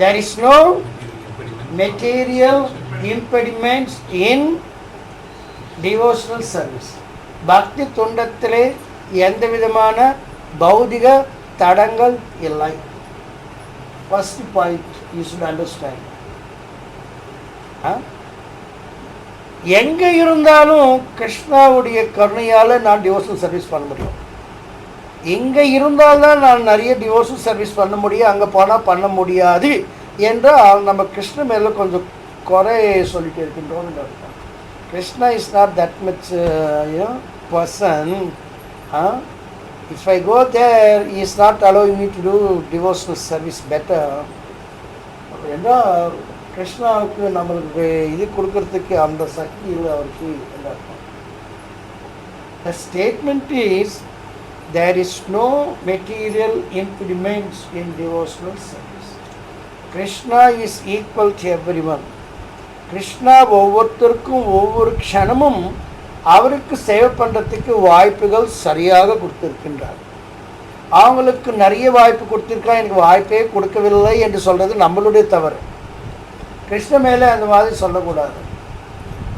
there is no material impediments in devotional service. பக்தி துண்டத்திலே எந்த விதமான பௌதிக தடங்கள் இல்லை. First point you should understand. எங்கே இருந்தாலும் கிருஷ்ணாவுடைய கருணையால் நான் டிவோஷனல் சர்வீஸ் பண்ண முடியும். இங்கே இருந்தால்தான் நான் நிறைய டிவோஷனல் சர்வீஸ் பண்ண முடியும், அங்கே போனால் பண்ண முடியாது என்றால் நம்ம கிருஷ்ண மேலே கொஞ்சம் குறை சொல்லிட்டு இருக்கின்றோம். Krishna is not that much person. If I go there, he is not allowing me to do devotional service better. என்றால் கிருஷ்ணாவுக்கு நம்மளுக்கு இது கொடுக்கறதுக்கு அந்த சக்தி இல்லை அவருக்கு. The statement is there is no material impediments in devotional service. Krishna is equal to everyone. Krishna ஒவ்வொருத்தருக்கும் ஒவ்வொரு க்ஷணமும் அவருக்கு சேவை பண்ணுறதுக்கு வாய்ப்புகள் சரியாக கொடுத்துருக்கின்றார். அவங்களுக்கு நிறைய வாய்ப்பு கொடுத்துருக்கா, எனக்கு வாய்ப்பே கொடுக்கவில்லை என்று சொல்கிறது நம்மளுடைய தவறு. கிருஷ்ண மேலே அந்த மாதிரி சொல்லக்கூடாது.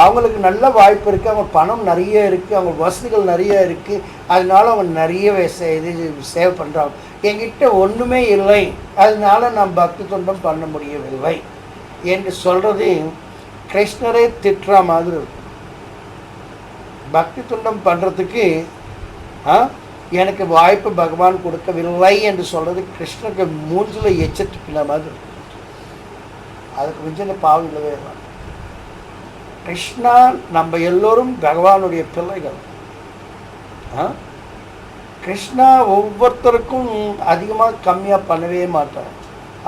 அவங்களுக்கு நல்ல வாய்ப்பு இருக்குது, அவங்க பணம் நிறைய இருக்குது, அவங்க வசதிகள் நிறைய இருக்குது, அதனால அவங்க நிறைய இது சேவை பண்ணுறாங்க. என்கிட்ட ஒன்றுமே இல்லை, அதனால நான் பக்தி துன்பம் பண்ண முடியவில்லை என்று சொல்கிறது கிருஷ்ணரை திட்டுற மாதிரி இருக்கும். பக்தி துண்டம் பண்ணுறதுக்கு எனக்கு வாய்ப்பு பகவான் கொடுக்கவில்லை என்று சொல்கிறது கிருஷ்ணருக்கு மூஞ்சில் எச்சத்துப்பின மாதிரி இருக்கும். அதுக்கு மிஞ்சின பாவம் இல்லவே இல்லை. கிருஷ்ணா நம்ம எல்லோரும் பகவானுடைய பிள்ளைகள். கிருஷ்ணா ஒவ்வொருத்தருக்கும் அதிகமாக கம்மியாக பண்ணவே மாட்டார்.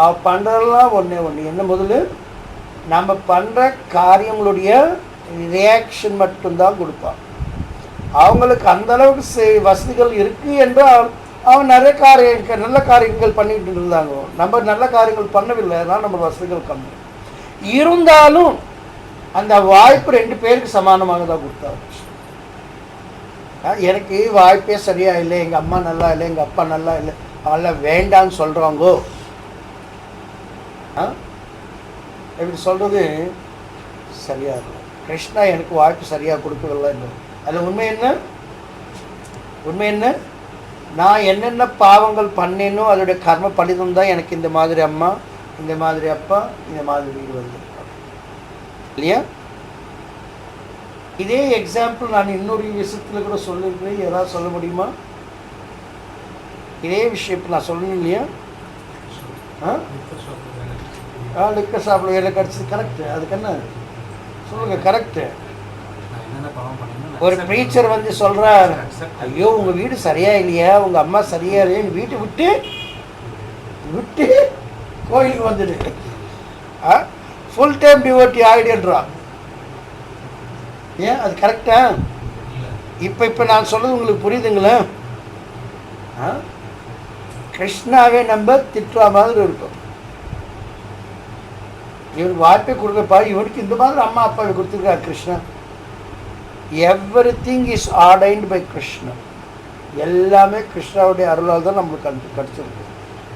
அவள் பண்ணுறதெல்லாம் ஒன்று என்ன முதல்ல நம்ம பண்ணுற காரியங்களுடைய ரியாக்ஷன் மட்டும்தான் கொடுப்பான். அவங்களுக்கு அந்தளவுக்கு வசதிகள் இருக்குது என்றால் அவங்க நிறைய நல்ல காரியங்கள் பண்ணிக்கிட்டு இருந்தாங்க. நம்ம நல்ல காரியங்கள் பண்ணவில்லை, அதனால் நம்ம வசதிகள் கம்மி. இருந்தாலும் அந்த வாய்ப்பு 2 பேருக்கு சமானமாக தான் கொடுத்தாரு. எனக்கு வாய்ப்பே சரியாக இல்லை, எங்கள் அம்மா நல்லா இல்லை, எங்கள் அப்பா நல்லா இல்லை, அவெல்லாம் வேண்டான்னு சொல்கிறாங்கோ. எப்படி சொல்கிறது சரியாக இருக்கும். கிருஷ்ணா எனக்கு வாய்ப்பு சரியாக கொடுக்கவில்லை. அதில் உண்மை என்ன நான் என்னென்ன பாவங்கள் பண்ணேனோ அதோடைய கர்ம பலிதம் தான் எனக்கு இந்த மாதிரி அம்மா, இந்த மாதிரி அப்பா, இந்த மாதிரி வீடு வந்திருக்காங்க இல்லையா? இதே எக்ஸாம்பிள் நான் இன்னொரு விஷயத்தில் கூட சொல்லியிருக்கிறேன். ஏதாவது சொல்ல முடியுமா? இதே விஷயத்தை நான் சொல்லணும் இல்லையா? லிக்கர் ஷாப்பில் வேலை கிடச்சிது. கரெக்டு. அதுக்கு என்ன சொல்லுங்கள்? கரெக்டு. ஒரு ப்ரீச்சர் வந்து சொல்கிறார், ஐயோ உங்கள் வீடு சரியா இல்லையா, உங்கள் அம்மா சரியா இல்லையா, எங்கள் வீட்டை விட்டு கோயிலுக்கு வந்துடு, ஃபுல் டைம் டிவோட்டி ஆகிடுன்றான். ஏன் அது கரெக்டா? இப்போ நான் சொல்கிறது உங்களுக்கு புரியுதுங்களா? கிருஷ்ணாவே நம்ம திட்டுற மாதிரி இருக்கும். இவனுக்கு வாய்ப்பே கொடுக்கப்பா, இவனுக்கு இந்த மாதிரி அம்மா அப்பாவை கொடுத்துருக்காரு Krishna. Everything is ordained by Krishna. எல்லாமே கிருஷ்ணாவுடைய அருளால் தான் நம்மளுக்கு கிடச்சிருக்கு.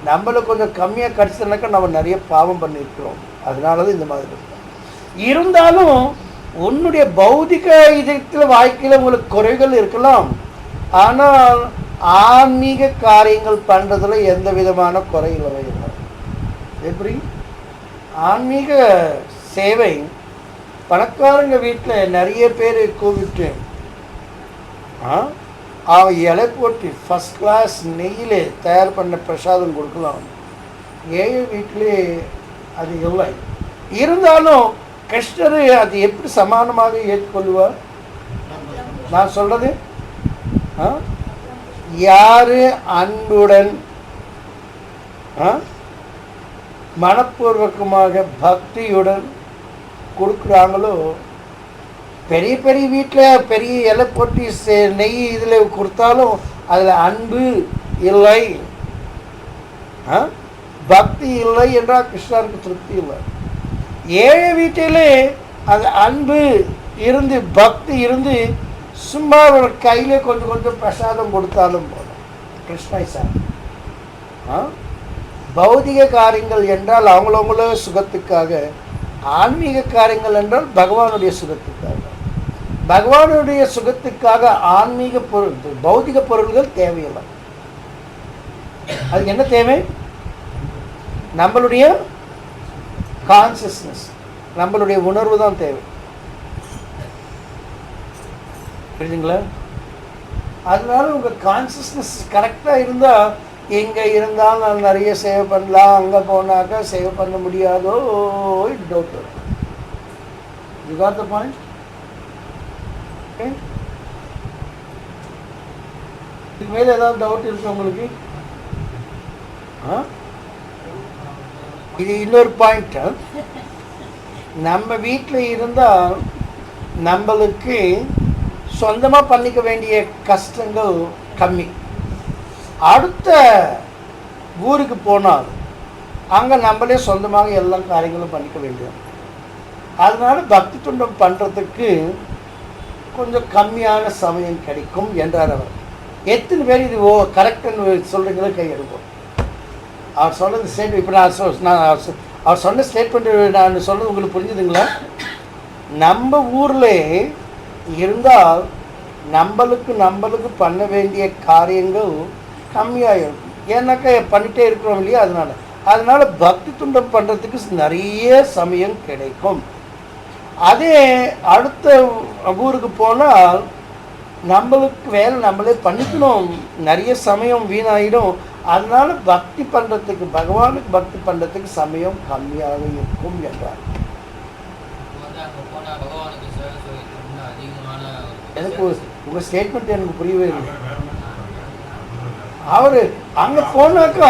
நம்மளுக்கு கொஞ்சம் கம்மியாக கிடச்சதுனாக்கா நம்ம நிறைய பாவம் பண்ணியிருக்கிறோம். அதனால தான் இந்த மாதிரி இருக்கும். இருந்தாலும் உன்னுடைய பௌதிக இதயத்தில் வாழ்க்கையில் உங்களுக்கு குறைகள் இருக்கலாம், ஆனால் ஆன்மீக காரியங்கள் பண்ணுறதுல எந்த விதமான குறைகள் இல்லை. எப்படி ஆன்மீக சேவை பணக்காரங்க வீட்டில் நிறைய பேர் கூப்பிட்டு அவன் இலை போட்டு ஃபஸ்ட் கிளாஸ் நெய்யில் தயார் பண்ண பிரசாதம் கொடுக்கலாம். ஏழை வீட்டிலே அது இல்லை. இருந்தாலும் கிருஷ்ணர் அது எப்படி சமானமாக ஏற்றுக்கொள்வார்? நான் சொல்கிறது யார் அன்புடன் மனப்பூர்வகமாக பக்தியுடன் கொடுக்குறாங்களோ, பெரிய பெரிய வீட்டில் பெரிய இலை போட்டி நெய் இதில் கொடுத்தாலும் அதில் அன்பு இல்லை, பக்தி இல்லை என்றால் கிருஷ்ணருக்கு திருப்தி இல்லை. ஏழை வீட்டிலே அது அன்பு இருந்து பக்தி இருந்து சும்மா ஒரு கையிலே கொஞ்சம் கொஞ்சம் பிரசாதம் கொடுத்தாலும் போதும். கிருஷ்ணா சார் பௌதிக காரியங்கள் என்றால் அவங்களவங்கள சுகத்துக்காக, ஆன்மீக காரியங்கள் என்றால் பகவானுடைய சுகத்துக்காக. பகவானுடைய சுகத்துக்காக ஆன்மீக பொருள், பௌதிக பொருள்கள் தேவையில்லை. அதுக்கு என்ன தேவை? நம்மளுடைய கான்சியஸ்னஸ், நம்மளுடைய உணர்வு தான் தேவை. புரியுதுங்களா? அதனால உங்கள் கான்சியஸ்னஸ் கரெக்டாக இருந்தால், எங்கே இருந்தாலும் நான் நிறைய சேவை பண்ணலாம், அங்கே போனாக்கா சேவை பண்ண முடியாதோ டவுட் வரும். You got the point? இதுக்கு மேலே ஏதாவது டவுட் இருக்கு உங்களுக்கு? இது இன்னொரு பாயிண்ட். நம்ம வீட்டில் இருந்தால் நம்மளுக்கு சொந்தமாக பண்ணிக்க வேண்டிய கஷ்டங்கள் கம்மி. அடுத்த ஊருக்கு போனால் அங்கே நம்மளே சொந்தமாக எல்லா காரியங்களும் பண்ணிக்க வேண்டியது. அதனால பக்தி துண்டம் பண்ணுறதுக்கு கொஞ்சம் கம்மியான சமயம் கிடைக்கும் என்றார் அவர். எத்தனை பேர் இது கரெக்டுன்னு சொல்கிறீங்களோ கை எடுப்போம். அவர் சொன்னது ஸ்டேட், இப்போ நான் அவர் சொன்ன ஸ்டேட்மெண்ட் நான் சொன்னது உங்களுக்கு புரிஞ்சுதுங்களா? நம்ம ஊரில் இருந்தால் நம்மளுக்கு பண்ண வேண்டிய காரியங்கள் கம்மியாக இருக்கும். ஏன்னாக்கா பண்ணிகிட்டே இருக்கிறோம் இல்லையா? அதனால பக்தி துண்டம் பண்ணுறதுக்கு நிறைய சமயம் கிடைக்கும். அதே அடுத்த ஊருக்கு போனால் நம்மளுக்கு வேலை நம்மளே பண்ணிக்கணும், நிறைய சமயம் வீணாயிடும். அதனால பக்தி பண்ணுறதுக்கு, பகவானுக்கு பக்தி பண்ணுறதுக்கு சமயம் கம்மியாக இருக்கும் என்றார். எனக்கு உங்கள் ஸ்டேட்மெண்ட் எனக்கு புரியவே இல்லை. அவர் அங்கே போனாக்கா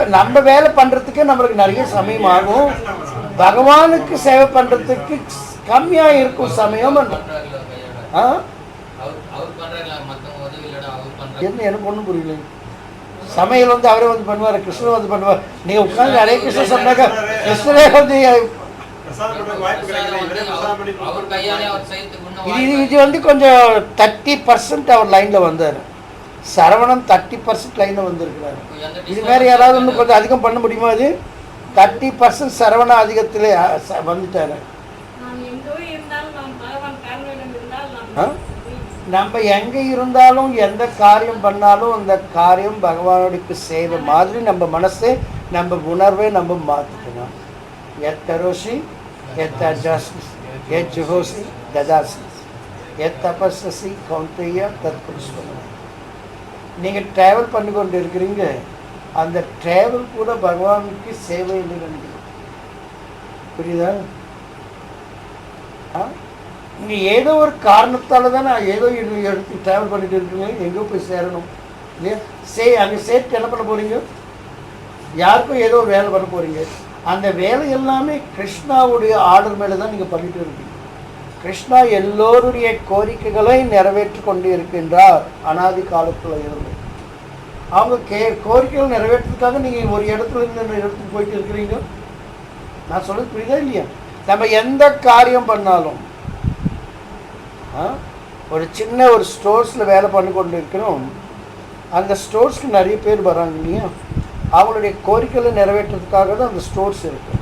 நம்ம வேலை பண்ணுறதுக்கே நம்மளுக்கு நிறைய சமயம் ஆகும், பகவானுக்கு சேவை பண்ணுறதுக்கு கம்மியாக இருக்கும் சமயம். என்ன எனக்கு ஒன்றும் புரியல. சமையல் அவரே பண்ணுவார், கிருஷ்ணர் பண்ணுவார். நீங்கள் உட்காந்து ஹரே கிருஷ்ணர் சொன்னாக்கா கிருஷ்ணரே இது கொஞ்சம் 30% அவர் லைனில் வந்தார். சரவணன் 30% லைனில் வந்திருக்கிறாரு. இது மாதிரி யாராவது இன்னும் கொஞ்சம் அதிகம் பண்ண முடியுமா? அது 30% சரவண அதிகத்தில் வந்துட்டாரு. நம்ம எங்கே இருந்தாலும் எந்த காரியம் பண்ணாலும் அந்த காரியம் பகவானுக்கு சேவை மாதிரி நம்ம மனசை, நம்ம உணர்வை நம்ம மாற்றிக்கணும். எத்தரோசி எத்தஜாசி எஜ்ஜுஹோசி ததாசி எத்தபஸ்ஸி கௌந்தையா தத்புருஷ்வம். நீங்கள் ட்ராவல் பண்ணி கொண்டு இருக்கிறீங்க, அந்த ட்ராவல் கூட பகவானுக்கு சேவை என்று நினைக்கிறேன். புரியுதா? நீங்கள் ஏதோ ஒரு காரணத்தால் தானே ஏதோ இடத்துக்கு ட்ராவல் பண்ணிட்டு இருக்கீங்க, எங்கேயோ போய் சேரணும் இல்லையா? அங்கே சேர்த்து என்ன பண்ண போகிறீங்க? யாருக்கும் ஏதோ வேலை பண்ண போகிறீங்க. அந்த வேலை எல்லாமே கிருஷ்ணாவுடைய ஆர்டர் மேலே தான் நீங்கள் பண்ணிட்டு இருக்கீங்க. கிருஷ்ணா எல்லோருடைய கோரிக்கைகளை நிறைவேற்றி கொண்டு இருக்கின்றார். அனாதி காலத்தில் இருந்து அவங்க கோரிக்கைகள் நிறைவேற்றதுக்காக நீங்கள் ஒரு இடத்துல இருந்து இந்த இடத்துக்கு போயிட்டு இருக்கிறீங்க. நான் சொல்றது புரியுதா இல்லையா? நம்ம எந்த காரியம் பண்ணாலும், ஒரு சின்ன ஒரு ஸ்டோர்ஸில் வேலை பண்ணி கொண்டு இருக்கிறோம், அந்த ஸ்டோர்ஸ்க்கு நிறைய பேர் வராங்க இல்லையா? அவங்களுடைய கோரிக்கைகளை நிறைவேற்றுறதுக்காக தான் அந்த ஸ்டோர்ஸ் இருக்குது.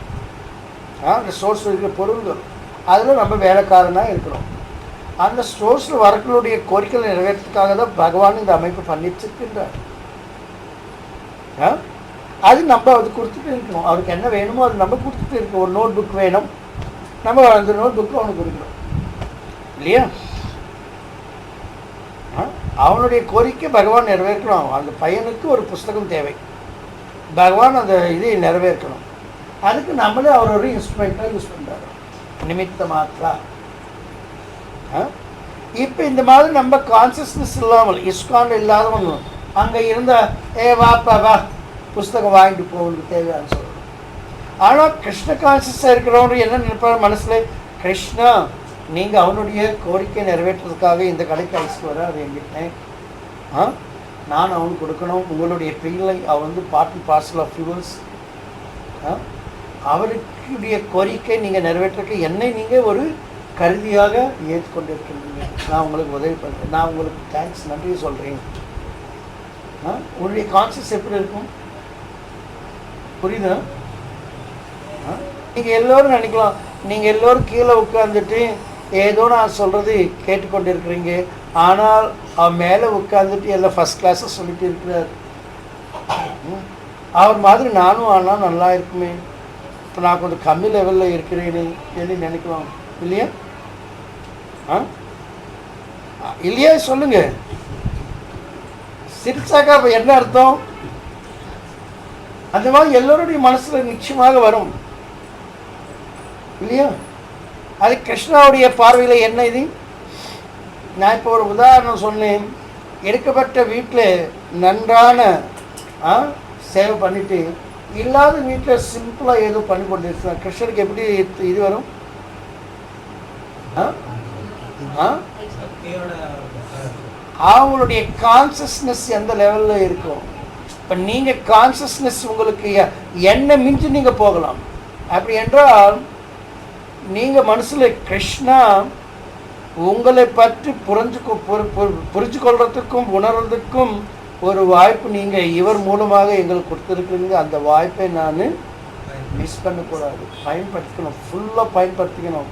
அந்த ஸ்டோர்ஸ் இருக்கிற பொருள்கள் அதில் நம்ம வேலைக்காரனாக இருக்கிறோம். அந்த ஸ்டோர்ஸில் வரக்கூடிய கோரிக்கைகளை நிறைவேற்றுறதுக்காக தான் பகவான் இந்த அமைப்பு பண்ணி வச்சிருக்கின்றார். அது நம்ம அது கொடுத்துட்டு இருக்கணும். அவருக்கு என்ன வேணுமோ அது நம்ம கொடுத்துட்டு இருக்கோம். ஒரு நோட் புக் வேணும், நம்ம அந்த நோட் புக்கு அவனுக்கு கொடுக்குறோம் இல்லையா? அவனுடைய கோரிக்கை பகவான் நிறைவேற்றணும். அந்த பையனுக்கு ஒரு புஸ்தகம் தேவை, பகவான் அந்த இதை நிறைவேற்றணும். அதுக்கு நம்மளே அவர் ஒரு இன்ஸ்ட்ருமெண்ட்டாக யூஸ் பண்ணுறாரு, நிமித்த மாத்திரா. இப்போ இந்த மாதிரி நம்ம கான்சியஸ்னஸ் இல்லாமல், இஸ்கான் இல்லாதவங்க அங்கே இருந்தால் வாப்பா வா புஸ்தகம் வாங்கிட்டு போகணுக்கு தேவையானு சொல்லணும். ஆனால் கிருஷ்ண கான்சியஸாக இருக்கிறவங்க என்ன நினைப்பார் மனசில்? கிருஷ்ணா நீங்கள் அவனுடைய கோரிக்கை நிறைவேற்றுறதுக்காக இந்த கடைக்கு அழைச்சிட்டு வர, அது எங்கிட்ட நான் அவனுக்கு கொடுக்கணும். உங்களுடைய பிள்ளை அவன் part and parcel of yours. அவருடைய கோரிக்கை நீங்கள் நிறைவேற்றுக்க என்னை நீங்கள் ஒரு கருதியாக ஏற்றுக்கொண்டிருக்கின்றீங்க. நான் உங்களுக்கு உதவி பண்ணுறேன், நான் உங்களுக்கு தேங்க்ஸ் நன்றி சொல்கிறேன். உன்னுடைய கான்சியஸ் எப்படி இருக்கும்? புரியுதா? நீங்கள் எல்லோரும் நினைக்கலாம், நீங்கள் எல்லோரும் கீழே உட்காந்துட்டு ஏதோ நான் சொல்கிறது கேட்டுக்கொண்டு இருக்கிறீங்க, ஆனால் அவர் மேலே உட்காந்துட்டு எல்லாம் ஃபஸ்ட் கிளாஸாக சொல்லிட்டு இருக்கிறார். அவர் மாதிரி நானும் ஆனால் நல்லா இருக்குமே, இப்போ நான் கொஞ்சம் கம்மி லெவலில் இருக்கிறேன்னு சொல்லி நினைக்கலாம் இல்லையா? இல்லையா சொல்லுங்க. சிரிச்சாக்கா அப்போ என்ன அர்த்தம்? அந்த மாதிரி எல்லோருடைய மனசில் நிச்சயமாக வரும் இல்லையா? அது கிருஷ்ணாவுடைய பார்வையில் என்ன இது? நான் இப்போ ஒரு உதாரணம் சொன்னேன். எடுக்கப்பட்ட வீட்டில் நன்றான சேவை பண்ணிட்டு இல்லாத வீட்டில் சிம்பிளாக ஏதோ பண்ணி கொண்டு இருக்கிறான். கிருஷ்ணனுக்கு எப்படி இது வரும்? அவங்களுடைய கான்சியஸ்னஸ் எந்த லெவலில் இருக்கும்? இப்போ நீங்கள் கான்சியஸ்னஸ் உங்களுக்கு என்ன மிஞ்சி நீங்கள் போகலாம். அப்படி என்றால் நீங்கள் மனசில் கிருஷ்ணா உங்களை பற்றி புரிஞ்சு கொள்றதுக்கும் உணர்றதுக்கும் ஒரு வாய்ப்பு நீங்கள் இவர் மூலமாக எங்களுக்கு கொடுத்துருக்குறீங்க. அந்த வாய்ப்பை நான் மிஸ் பண்ணக்கூடாது, பயன்படுத்திக்கணும், ஃபுல்லாக பயன்படுத்திக்கணும்.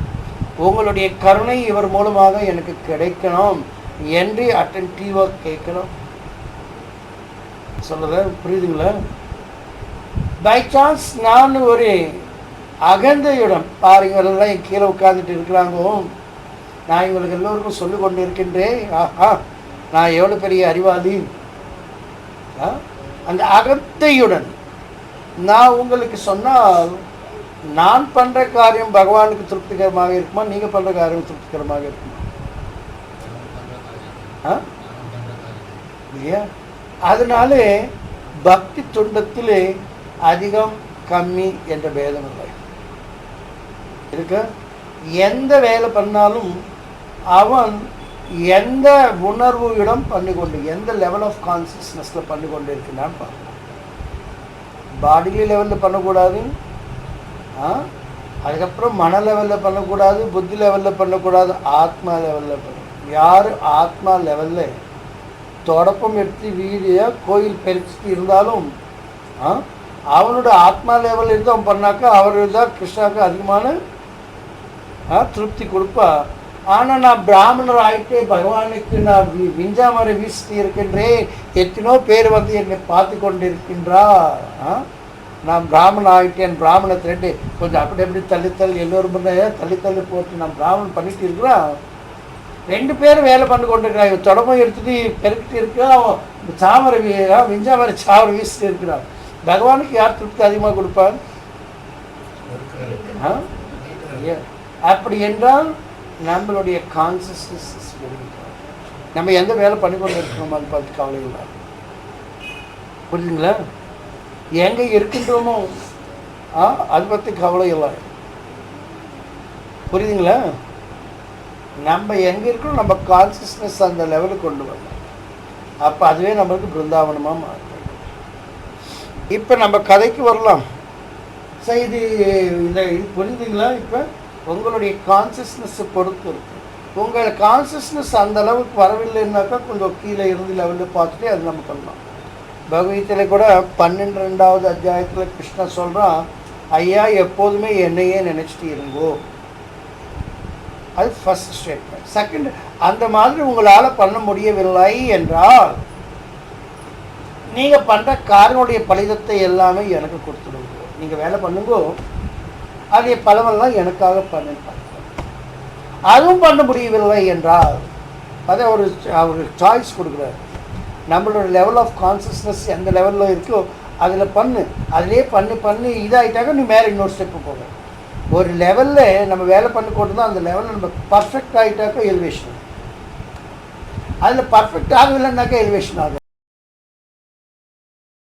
உங்களுடைய கருணை இவர் மூலமாக எனக்கு கிடைக்கணும் என்று அட்டென்டிவாக கேட்கணும். சொல்லுத புரியுதுங்களா? பை சான்ஸ் நான் ஒரு அகந்தையுடன் பாருங்கள்லாம் என் கீழே உட்காந்துட்டு இருக்கிறாங்கோ, நான் இவங்களுக்கு எல்லோருக்கும் சொல்லி கொண்டு இருக்கின்றேன், ஆஹா நான் எவ்வளோ பெரிய அறிவாளி. அந்த அகந்தையுடன் நான் உங்களுக்கு சொன்னால் நான் பண்ணுற காரியம் பகவானுக்கு திருப்திகரமாக இருக்குமா, நீங்கள் பண்ணுற காரியம் திருப்திகரமாக இருக்குமா? இல்லையா? அதனால பக்தி துன்பத்திலே அதிகம் கம்மி என்ற பேதம் இல்லை இருக்க. எந்த வேலை பண்ணாலும் அவன் எந்த உணர்வுடன் பண்ணிக்கொண்டு எந்த லெவல் ஆஃப் கான்சியஸ்னஸில் பண்ணிக்கொண்டு இருக்குன்னான்னு பார்க்கணும். பாடி லெவலில் பண்ணக்கூடாது, அதுக்கப்புறம் மன லெவலில் பண்ணக்கூடாது, புத்தி லெவலில் பண்ணக்கூடாது, ஆத்மா லெவலில் பண்ணணும். யார் ஆத்மா லெவலில் தொடப்பம் எடுத்து வீடியாக கோயில் பெருச்சிட்டு இருந்தாலும் அவனோட ஆத்மா லெவலில் இருந்து அவன் பண்ணாக்கா அவர் தான் கிருஷ்ணாவுக்கு அதிகமான திருப்தி கொடுப்பா. ஆனால் நான் பிராமணர் ஆகிட்டே பகவானுக்கு நான் விஞ்சாமரை வீசிட்டு இருக்கின்றேன், எத்தனோ பேர் வந்து என்னை பார்த்து கொண்டு இருக்கின்றா, நான் பிராமணன் ஆகிட்டேன், பிராமணத்திட்டு கொஞ்சம் அப்படி எப்படி தள்ளி எல்லோரும் தள்ளி போட்டு நான் பிராமணன் பண்ணிட்டு இருக்கிறான். 2 பேரும் வேலை பண்ணி கொண்டு இருக்கிறான். இவன் தொடப்பம் எடுத்துட்டு பெருக்கிட்டு இருக்கிறான், சாமரை விஞ்சாமரை சாமரை வீசிட்டு இருக்கிறான். பகவானுக்கு யார் திருப்தி அதிகமாக கொடுப்பான்? அப்படி என்றால் நம்மளுடைய கான்சியஸ்னஸ் நம்ம எந்த வேலை பண்ணி கொண்டு இருக்கிறோமோ அதை பார்த்து கவலை இல்லை. புரியுதுங்களா? எங்கே இருக்கின்றோமோ அதை பற்றி கவலை இல்லை. புரியுதுங்களா? நம்ம எங்கே இருக்கிறோம் நம்ம கான்சியஸ்னஸ் அந்த லெவலுக்கு கொண்டு வரணும். அப்போ அதுவே நம்மளுக்கு பிருந்தாவனமாக மாறும். இப்போ நம்ம கதைக்கு வரலாம். சரி, இது புரியுதுங்களா? இப்போ உங்களுடைய கான்சியஸ்னஸை பொறுத்து இருக்கு. உங்கள் கான்சியஸ்னஸ் அந்த அளவுக்கு வரவில்லைன்னாக்கா கொஞ்சம் கீழே இருந்து லெவலில் பார்த்துட்டு அது நம்ம பண்ணலாம். பகவத்கீதையில் கூட 12வது அத்தியாயத்தில் கிருஷ்ணா சொல்கிறான், ஐயா எப்போதுமே என்னையே நினச்சிட்டு இருங்கோ. அது ஃபர்ஸ்ட் ஸ்டேட்மெண்ட். செகண்ட், அந்த மாதிரி உங்களால் பண்ண முடியவில்லை என்றால் நீங்கள் பண்ணுற காரனுடைய பலிதத்தை எல்லாமே எனக்கு கொடுத்துடுங்க. நீங்கள் வேலை பண்ணுங்கோ, அதே பலமெல்லாம் எனக்காக பண்ணுங்க. அதுவும் பண்ண முடியவில்லை என்றால் அதை ஒரு சாய்ஸ் கொடுக்குறாரு. நம்மளோட லெவல் ஆஃப் கான்சியஸ்னஸ் எந்த லெவலில் இருக்கோ அதில் பண்ணு, அதிலே பண்ணி இதாகிட்டாக்க நீ மேலே இன்னொரு ஸ்டெப்பு போக. ஒரு லெவலில் நம்ம வேலை பண்ணி கொண்டு தான் அந்த லெவலில் நம்ம பர்ஃபெக்ட் ஆகிட்டாக்கா எலிவேஷன். அதில் பர்ஃபெக்ட் ஆகவில்லைன்னாக்கா எலிவேஷன் ஆகாது.